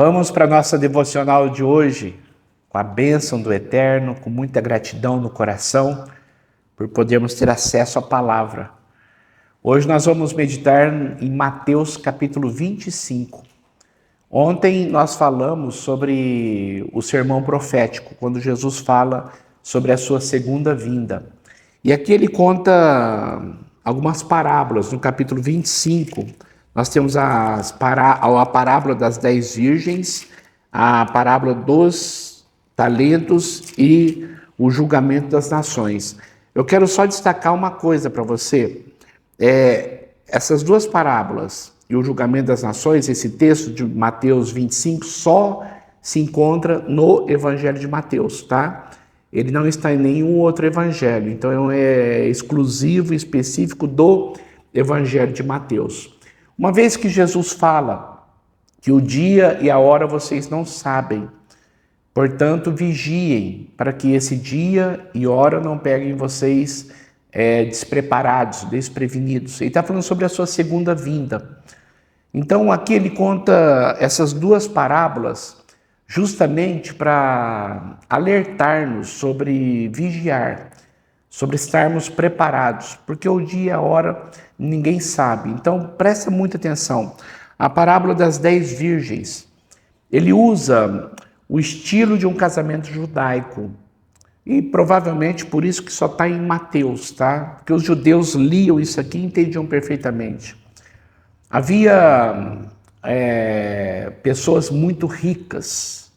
Vamos para a nossa devocional de hoje, com a bênção do Eterno, com muita gratidão no coração, por podermos ter acesso à palavra. Hoje nós vamos meditar em Mateus capítulo 25. Ontem nós falamos sobre o sermão profético, quando Jesus fala sobre a sua segunda vinda. E aqui ele conta algumas parábolas. No capítulo 25, nós temos a parábola das 10 virgens, a parábola dos talentos e o julgamento das nações. Eu quero só destacar uma coisa para você. Essas duas parábolas e o julgamento das nações, esse texto de Mateus 25, só se encontra no Evangelho de Mateus, tá? Ele não está em nenhum outro evangelho, então é exclusivo e específico do Evangelho de Mateus. Uma vez que Jesus fala que o dia e a hora vocês não sabem, portanto vigiem para que esse dia e hora não peguem vocês despreparados, desprevenidos. Ele está falando sobre a sua segunda vinda. Então aqui ele conta essas duas parábolas justamente para alertar-nos sobre vigiar, sobre estarmos preparados, porque o dia e a hora ninguém sabe. Então presta muita atenção. A parábola das 10 virgens, ele usa o estilo de um casamento judaico, e provavelmente por isso que só está em Mateus, tá? Porque os judeus liam isso aqui e entendiam perfeitamente. Havia pessoas muito ricas,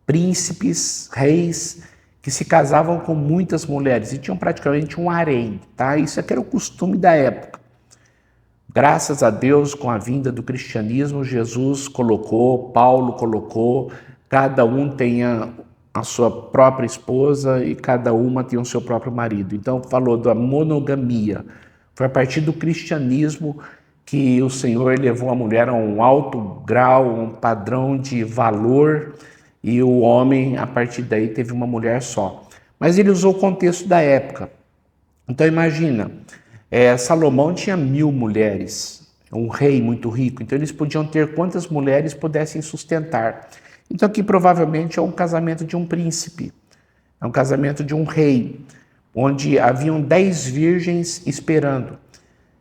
príncipes, reis, que se casavam com muitas mulheres e tinham praticamente um harém, tá? Isso aqui era o costume da época. Graças a Deus, com a vinda do cristianismo, Jesus colocou, Paulo colocou, cada um tenha a sua própria esposa e cada uma tem o seu próprio marido. Então falou da monogamia. Foi a partir do cristianismo que o Senhor levou a mulher a um alto grau, um padrão de valor, e o homem, a partir daí, teve uma mulher só. Mas ele usou o contexto da época. Então imagina, Salomão tinha 1000 mulheres, um rei muito rico, então eles podiam ter quantas mulheres pudessem sustentar. Então aqui provavelmente é um casamento de um príncipe, é um casamento de um rei, onde haviam 10 virgens esperando.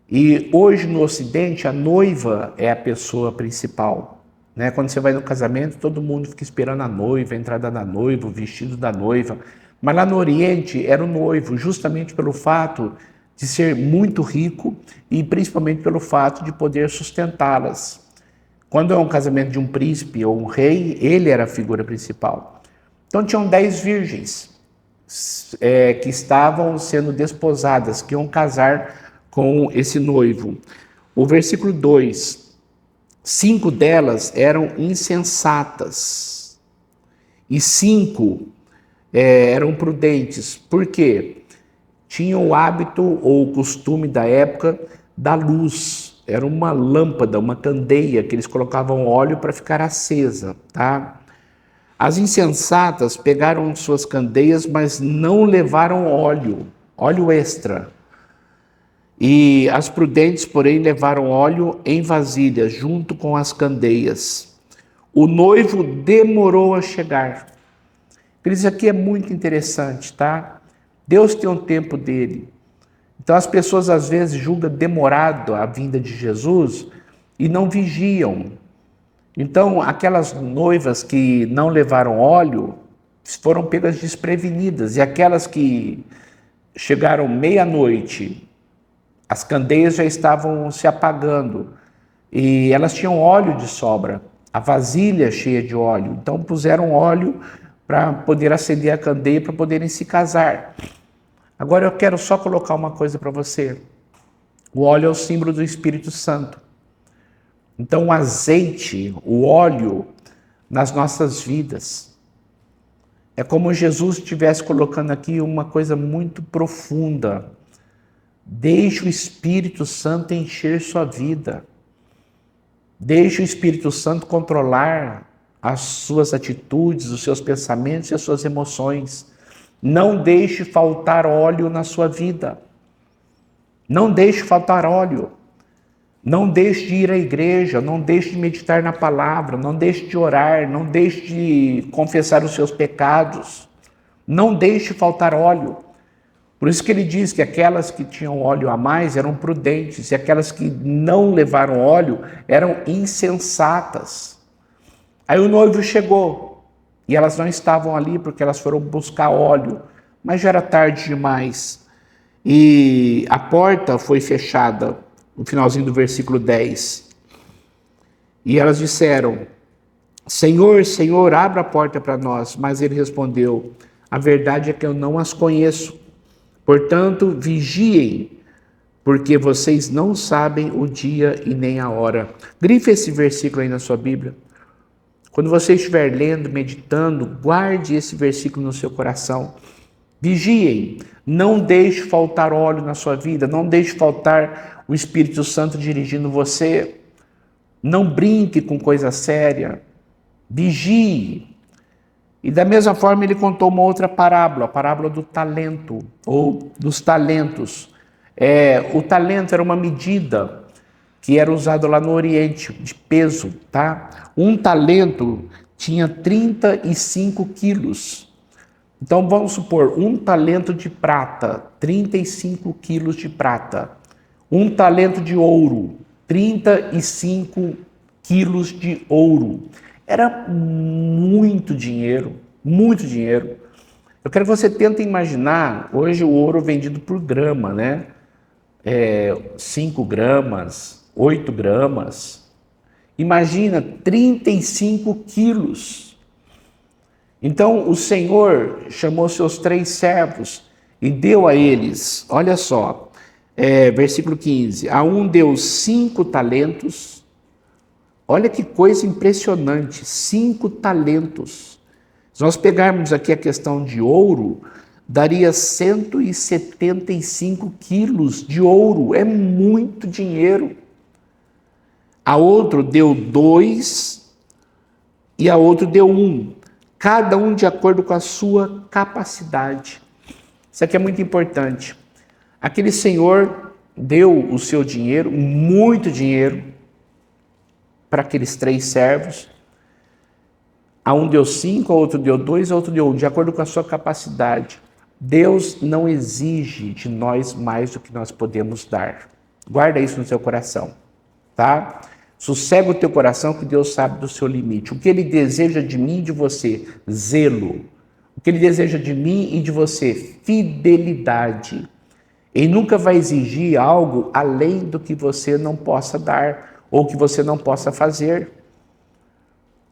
E hoje no Ocidente a noiva é a pessoa principal, né? Quando você vai no casamento, todo mundo fica esperando a noiva, a entrada da noiva, o vestido da noiva. Mas lá no Oriente era o noivo, justamente pelo fato de ser muito rico e principalmente pelo fato de poder sustentá-las. Quando é um casamento de um príncipe ou um rei, ele era a figura principal. Então tinham 10 virgens que estavam sendo desposadas, que iam casar com esse noivo. O versículo 2, 5 delas eram insensatas e 5 eram prudentes. Por quê? Tinham o hábito ou o costume da época da luz. Era uma lâmpada, uma candeia que eles colocavam óleo para ficar acesa, tá? As insensatas pegaram suas candeias, mas não levaram óleo extra. E as prudentes, porém, levaram óleo em vasilhas, junto com as candeias. O noivo demorou a chegar. Isso aqui é muito interessante, tá? Deus tem um tempo dele. Então as pessoas às vezes julgam demorado a vinda de Jesus e não vigiam. Então aquelas noivas que não levaram óleo foram pegas desprevenidas. E aquelas que chegaram meia-noite, as candeias já estavam se apagando e elas tinham óleo de sobra, a vasilha cheia de óleo. Então puseram óleo para poder acender a candeia, para poderem se casar. Agora eu quero só colocar uma coisa para você. O óleo é o símbolo do Espírito Santo. Então o azeite, o óleo nas nossas vidas, é como Jesus estivesse colocando aqui uma coisa muito profunda. Deixe o Espírito Santo encher sua vida. Deixe o Espírito Santo controlar as suas atitudes, os seus pensamentos e as suas emoções. Não deixe faltar óleo na sua vida. Não deixe faltar óleo. Não deixe de ir à igreja, não deixe de meditar na palavra, não deixe de orar, não deixe de confessar os seus pecados, não deixe faltar óleo. Por isso que ele diz que aquelas que tinham óleo a mais eram prudentes e aquelas que não levaram óleo eram insensatas. Aí o noivo chegou e elas não estavam ali porque elas foram buscar óleo, mas já era tarde demais. E a porta foi fechada, no finalzinho do versículo 10. E elas disseram: Senhor, Senhor, abra a porta para nós. Mas ele respondeu: a verdade é que eu não as conheço. Portanto, vigiem, porque vocês não sabem o dia e nem a hora. Grife esse versículo aí na sua Bíblia. Quando você estiver lendo, meditando, guarde esse versículo no seu coração. Vigiem, não deixe faltar óleo na sua vida, não deixe faltar o Espírito Santo dirigindo você. Não brinque com coisa séria. Vigie. E da mesma forma ele contou uma outra parábola, a parábola do talento, ou dos talentos. O talento era uma medida que era usada lá no Oriente, de peso, tá? Um talento tinha 35 quilos. Então vamos supor, um talento de prata, 35 quilos de prata. Um talento de ouro, 35 quilos de ouro. Era muito dinheiro, muito dinheiro. Eu quero que você tente imaginar, hoje o ouro vendido por grama, né? 5 gramas, 8 gramas. Imagina, 35 quilos. Então o Senhor chamou seus 3 servos e deu a eles, olha só, versículo 15, a um deu 5 talentos. Olha que coisa impressionante, 5 talentos. Se nós pegarmos aqui a questão de ouro, daria 175 quilos de ouro, é muito dinheiro. A outro deu 2 e a outro deu 1, cada um de acordo com a sua capacidade. Isso aqui é muito importante. Aquele senhor deu o seu dinheiro, muito dinheiro, para aqueles 3 servos. A um deu 5, a outro deu 2, a outro deu 1, de acordo com a sua capacidade. Deus não exige de nós mais do que nós podemos dar. Guarda isso no seu coração, tá? Sossega o teu coração que Deus sabe do seu limite. O que Ele deseja de mim e de você? Zelo. O que Ele deseja de mim e de você? Fidelidade. Ele nunca vai exigir algo além do que você não possa dar ou que você não possa fazer.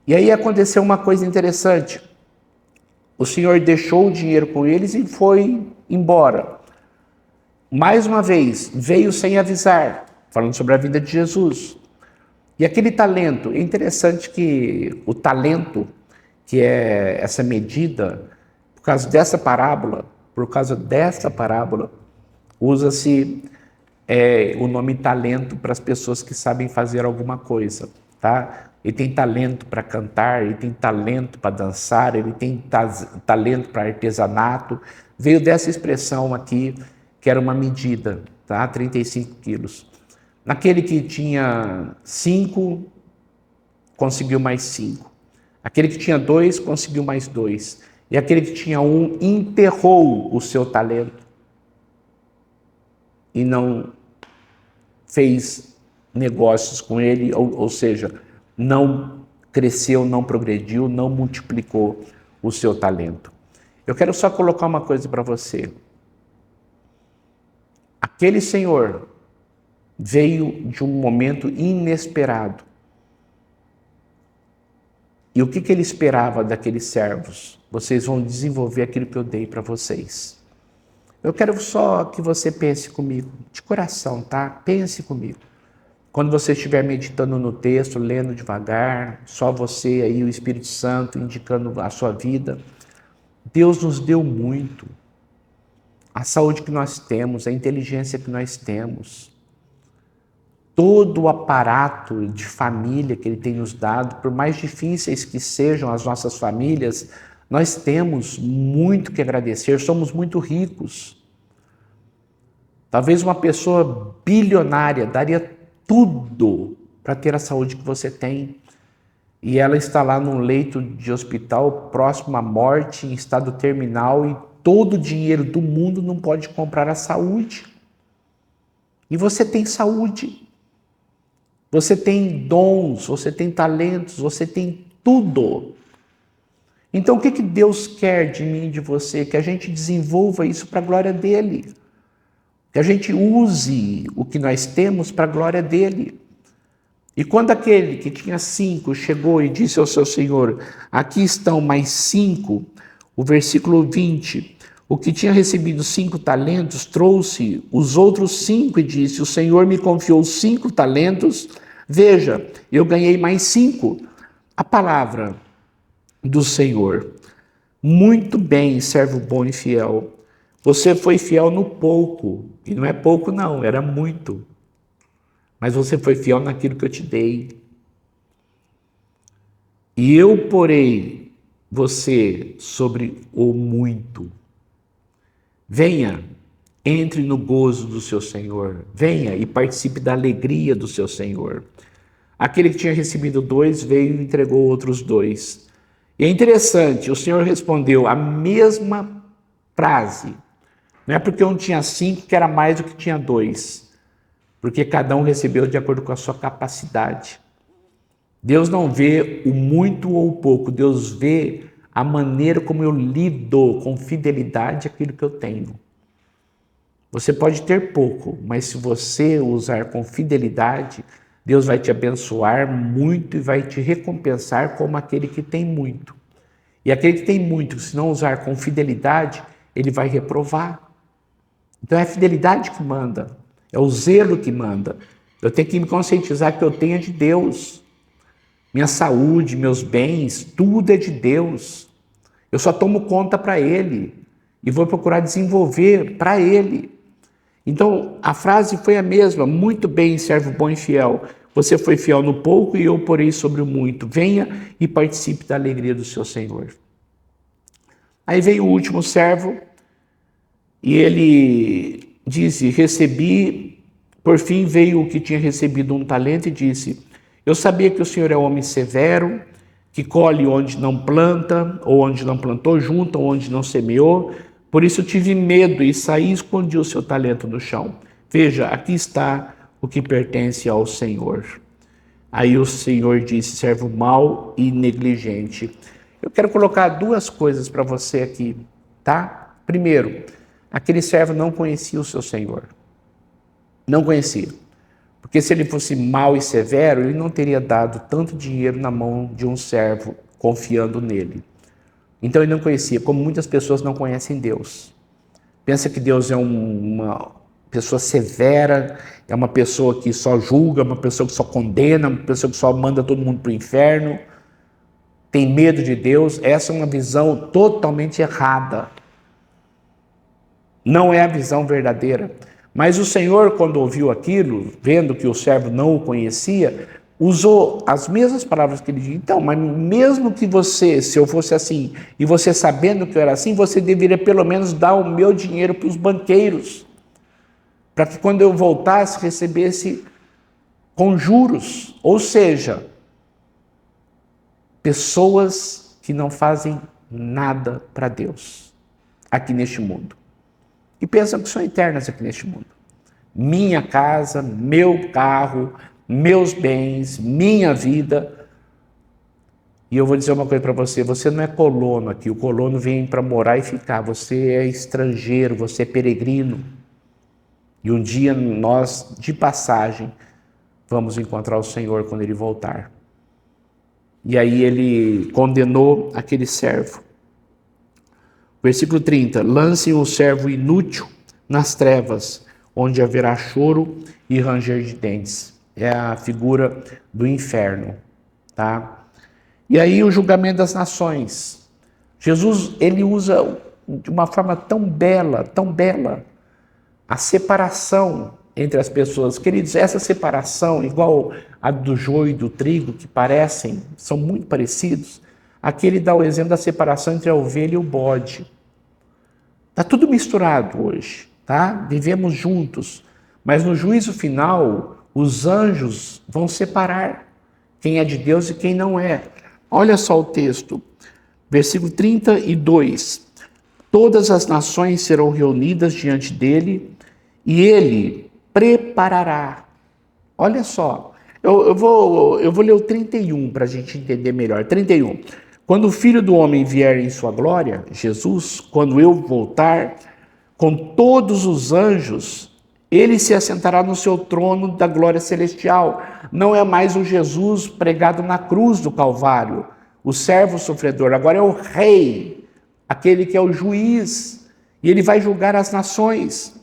E aí aconteceu uma coisa interessante. O Senhor deixou o dinheiro com eles e foi embora. Mais uma vez, veio sem avisar, falando sobre a vida de Jesus. E aquele talento, é interessante que o talento, que é essa medida, por causa dessa parábola, usa-se o nome talento para as pessoas que sabem fazer alguma coisa, tá? Ele tem talento para cantar, ele tem talento para dançar, ele tem talento para artesanato. Veio dessa expressão aqui, que era uma medida, tá? 35 quilos. Naquele que tinha 5, conseguiu mais 5. Aquele que tinha 2, conseguiu mais 2. E aquele que tinha 1, enterrou o seu talento e não fez negócios com ele, ou seja, não cresceu, não progrediu, não multiplicou o seu talento. Eu quero só colocar uma coisa para você. Aquele senhor veio de um momento inesperado. E o que ele esperava daqueles servos? Vocês vão desenvolver aquilo que eu dei para vocês. Eu quero só que você pense comigo, de coração, tá? Pense comigo. Quando você estiver meditando no texto, lendo devagar, só você aí, o Espírito Santo, indicando a sua vida. Deus nos deu muito. A saúde que nós temos, a inteligência que nós temos. Todo o aparato de família que Ele tem nos dado, por mais difíceis que sejam as nossas famílias, nós temos muito que agradecer, somos muito ricos. Talvez uma pessoa bilionária daria tudo para ter a saúde que você tem. E ela está lá num leito de hospital, próximo à morte, em estado terminal, e todo o dinheiro do mundo não pode comprar a saúde. E você tem saúde, você tem dons, você tem talentos, você tem tudo. Então o que Deus quer de mim e de você? Que a gente desenvolva isso para a glória dele. Que a gente use o que nós temos para a glória dele. E quando aquele que tinha 5 chegou e disse ao seu senhor, aqui estão mais 5, o versículo 20, o que tinha recebido 5 talentos trouxe os outros 5 e disse, o Senhor me confiou 5 talentos, veja, eu ganhei mais 5. A palavra do Senhor. Muito bem, servo bom e fiel. Você foi fiel no pouco, e não é pouco não, era muito. Mas você foi fiel naquilo que eu te dei. E eu porei você sobre o muito. Venha, entre no gozo do seu Senhor. Venha e participe da alegria do seu Senhor. Aquele que tinha recebido 2 veio e entregou outros 2. E é interessante, o Senhor respondeu a mesma frase. Não é porque um tinha 5 que era mais do que tinha 2. Porque cada um recebeu de acordo com a sua capacidade. Deus não vê o muito ou o pouco, Deus vê a maneira como eu lido com fidelidade aquilo que eu tenho. Você pode ter pouco, mas se você usar com fidelidade, Deus vai te abençoar muito e vai te recompensar como aquele que tem muito. E aquele que tem muito, se não usar com fidelidade, ele vai reprovar. Então é a fidelidade que manda, é o zelo que manda. Eu tenho que me conscientizar que eu tenho é de Deus. Minha saúde, meus bens, tudo é de Deus. Eu só tomo conta para Ele e vou procurar desenvolver para Ele. Então, a frase foi a mesma, muito bem, servo bom e fiel. Você foi fiel no pouco e eu porei sobre o muito. Venha e participe da alegria do seu Senhor. Aí veio o último servo e ele disse, recebi, por fim veio o que tinha recebido 1 talento e disse, eu sabia que o Senhor é homem severo, que colhe onde não planta, ou onde não plantou, junta onde não semeou. Por isso eu tive medo e saí e escondi o seu talento no chão. Veja, aqui está o que pertence ao Senhor. Aí o Senhor disse, servo mau e negligente. Eu quero colocar 2 coisas para você aqui, tá? Primeiro, aquele servo não conhecia o seu Senhor. Não conhecia. Porque se ele fosse mau e severo, ele não teria dado tanto dinheiro na mão de um servo, confiando nele. Então ele não conhecia, como muitas pessoas não conhecem Deus. Pensa que Deus é uma pessoa severa, é uma pessoa que só julga, uma pessoa que só condena, uma pessoa que só manda todo mundo para o inferno. Tem medo de Deus. Essa é uma visão totalmente errada. Não é a visão verdadeira. Mas o Senhor, quando ouviu aquilo, vendo que o servo não o conhecia, usou as mesmas palavras que ele disse. Então, mas mesmo que você, se eu fosse assim, e você sabendo que eu era assim, você deveria pelo menos dar o meu dinheiro para os banqueiros, para que quando eu voltasse, recebesse com juros. Ou seja, pessoas que não fazem nada para Deus aqui neste mundo. E pensam que são eternas aqui neste mundo. Minha casa, meu carro, meus bens, minha vida. E eu vou dizer uma coisa para você, você não é colono aqui, o colono vem para morar e ficar, você é estrangeiro, você é peregrino. E um dia nós, de passagem, vamos encontrar o Senhor quando Ele voltar. E aí ele condenou aquele servo. Versículo 30, lancem o servo inútil nas trevas, onde haverá choro e ranger de dentes. É a figura do inferno, tá? E aí o julgamento das nações. Jesus, ele usa de uma forma tão bela, a separação entre as pessoas. Queridos, essa separação, igual a do joio e do trigo, que parecem, são muito parecidos, aqui ele dá o exemplo da separação entre a ovelha e o bode. Está tudo misturado hoje, tá? Vivemos juntos, mas no juízo final, os anjos vão separar quem é de Deus e quem não é. Olha só o texto, versículo 32. Todas as nações serão reunidas diante dele e ele preparará. Olha só, eu vou ler o 31 para a gente entender melhor. 31. Quando o Filho do Homem vier em sua glória, Jesus, quando eu voltar, com todos os anjos, ele se assentará no seu trono da glória celestial. Não é mais o Jesus pregado na cruz do Calvário, o servo sofredor, agora é o rei, aquele que é o juiz, e ele vai julgar as nações.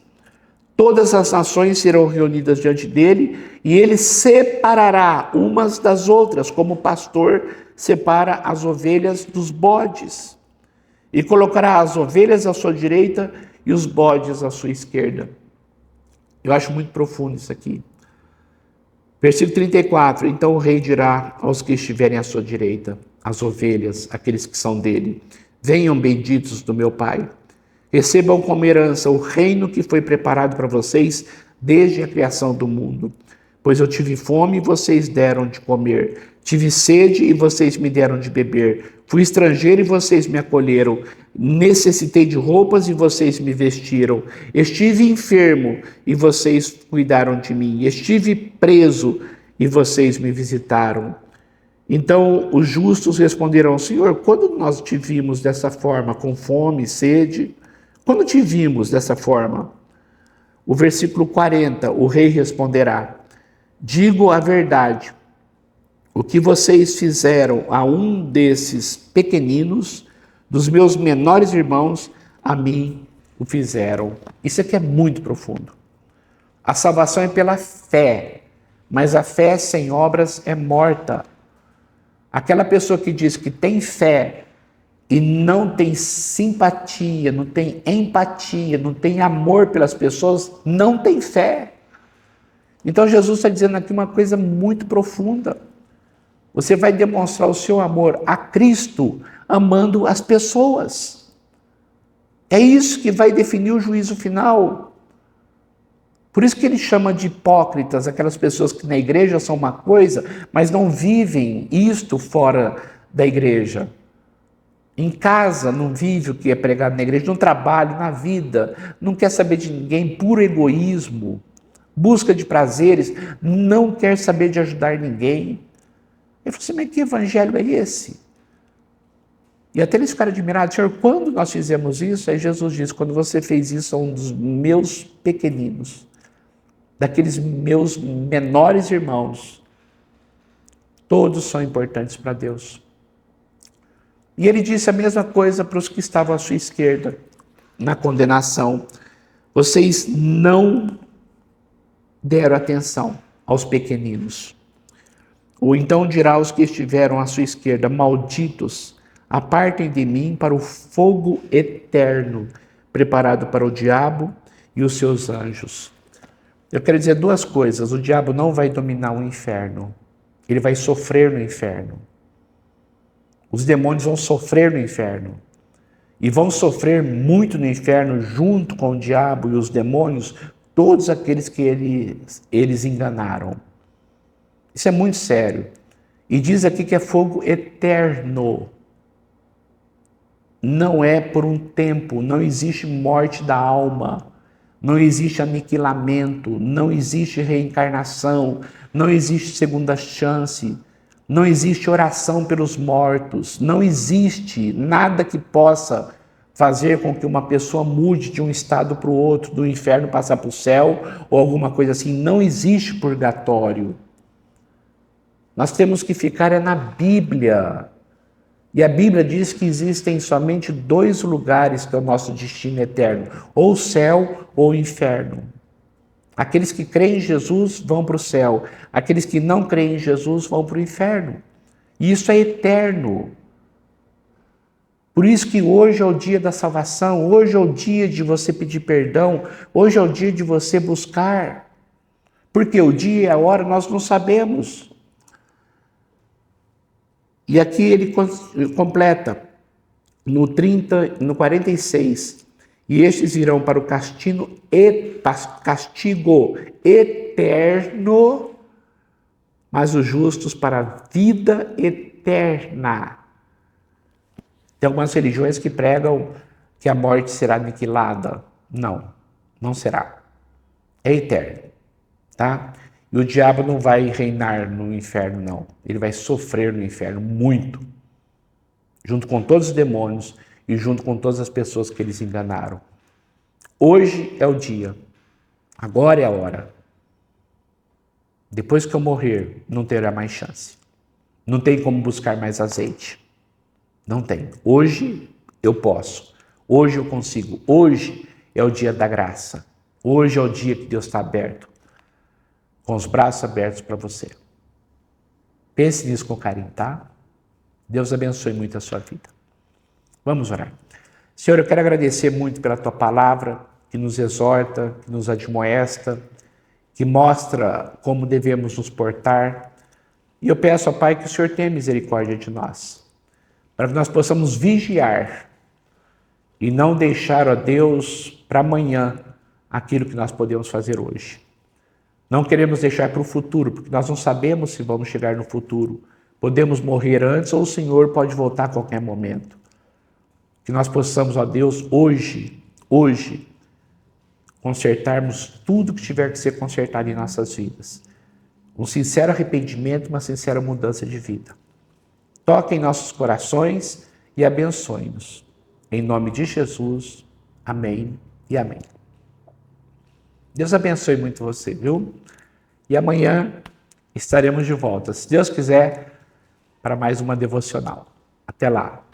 Todas as nações serão reunidas diante dele, e ele separará umas das outras, como o pastor separa as ovelhas dos bodes, e colocará as ovelhas à sua direita e os bodes à sua esquerda. Eu acho muito profundo isso aqui. Versículo 34. Então o rei dirá aos que estiverem à sua direita, as ovelhas, aqueles que são dele: venham benditos do meu Pai, recebam como herança o reino que foi preparado para vocês desde a criação do mundo. Pois eu tive fome e vocês deram de comer, tive sede e vocês me deram de beber, fui estrangeiro e vocês me acolheram, necessitei de roupas e vocês me vestiram, estive enfermo e vocês cuidaram de mim, estive preso e vocês me visitaram. Então os justos responderão: Senhor, quando nós te vimos dessa forma, com fome e sede? Quando te vimos dessa forma? O versículo 40, o rei responderá: digo a verdade, o que vocês fizeram a um desses pequeninos, dos meus menores irmãos, a mim o fizeram. Isso aqui é muito profundo. A salvação é pela fé, mas a fé sem obras é morta. Aquela pessoa que diz que tem fé e não tem simpatia, não tem empatia, não tem amor pelas pessoas, não tem fé. Então Jesus está dizendo aqui uma coisa muito profunda. Você vai demonstrar o seu amor a Cristo amando as pessoas. É isso que vai definir o juízo final. Por isso que ele chama de hipócritas aquelas pessoas que na igreja são uma coisa, mas não vivem isto fora da igreja. Em casa não vive o que é pregado na igreja, no trabalho, na vida, não quer saber de ninguém, puro egoísmo, busca de prazeres, não quer saber de ajudar ninguém. Eu falei assim, mas que evangelho é esse? E até eles ficaram admirados: Senhor, quando nós fizemos isso? Aí Jesus diz: quando você fez isso a um dos meus pequeninos, daqueles meus menores irmãos, todos são importantes para Deus. E ele disse a mesma coisa para os que estavam à sua esquerda, na condenação: vocês não deram atenção aos pequeninos. Ou então dirá aos que estiveram à sua esquerda: malditos, apartem de mim para o fogo eterno, preparado para o diabo e os seus anjos. Eu quero dizer duas coisas: o diabo não vai dominar o inferno, ele vai sofrer no inferno. Os demônios vão sofrer no inferno, e vão sofrer muito no inferno junto com o diabo e os demônios, todos aqueles que eles enganaram. Isso é muito sério. E diz aqui que é fogo eterno. Não é por um tempo, não existe morte da alma, não existe aniquilamento, não existe reencarnação, não existe segunda chance, não existe oração pelos mortos, não existe nada que possa fazer com que uma pessoa mude de um estado para o outro, do inferno passar para o céu ou alguma coisa assim. Não existe purgatório. Nós temos que ficar na Bíblia. E a Bíblia diz que existem somente dois lugares que é o nosso destino eterno: ou o céu ou o inferno. Aqueles que creem em Jesus vão para o céu, aqueles que não creem em Jesus vão para o inferno. E isso é eterno. Por isso que hoje é o dia da salvação, hoje é o dia de você pedir perdão, hoje é o dia de você buscar. Porque o dia e a hora nós não sabemos. E aqui ele completa, no 46, e estes irão para o castigo eterno, mas os justos para a vida eterna. Tem algumas religiões que pregam que a morte será aniquilada. Não, não será. É eterno, tá? E o diabo não vai reinar no inferno, não. Ele vai sofrer no inferno muito, junto com todos os demônios e junto com todas as pessoas que eles enganaram. Hoje é o dia. Agora é a hora. Depois que eu morrer, não terá mais chance. Não tem como buscar mais azeite. Não tem. Hoje eu posso. Hoje eu consigo. Hoje é o dia da graça. Hoje é o dia que Deus está aberto, com os braços abertos para você. Pense nisso com carinho, tá? Deus abençoe muito a sua vida. Vamos orar. Senhor, eu quero agradecer muito pela tua palavra, que nos exorta, que nos admoesta, que mostra como devemos nos portar. E eu peço, ó Pai, que o Senhor tenha misericórdia de nós, para que nós possamos vigiar e não deixar, ó Deus, para amanhã aquilo que nós podemos fazer hoje. Não queremos deixar para o futuro, porque nós não sabemos se vamos chegar no futuro. Podemos morrer antes ou o Senhor pode voltar a qualquer momento. Que nós possamos, ó Deus, hoje, consertarmos tudo que tiver que ser consertado em nossas vidas. Um sincero arrependimento, uma sincera mudança de vida. Toque em nossos corações e abençoe-nos. Em nome de Jesus, amém e amém. Deus abençoe muito você, viu? E amanhã estaremos de volta, se Deus quiser, para mais uma devocional. Até lá.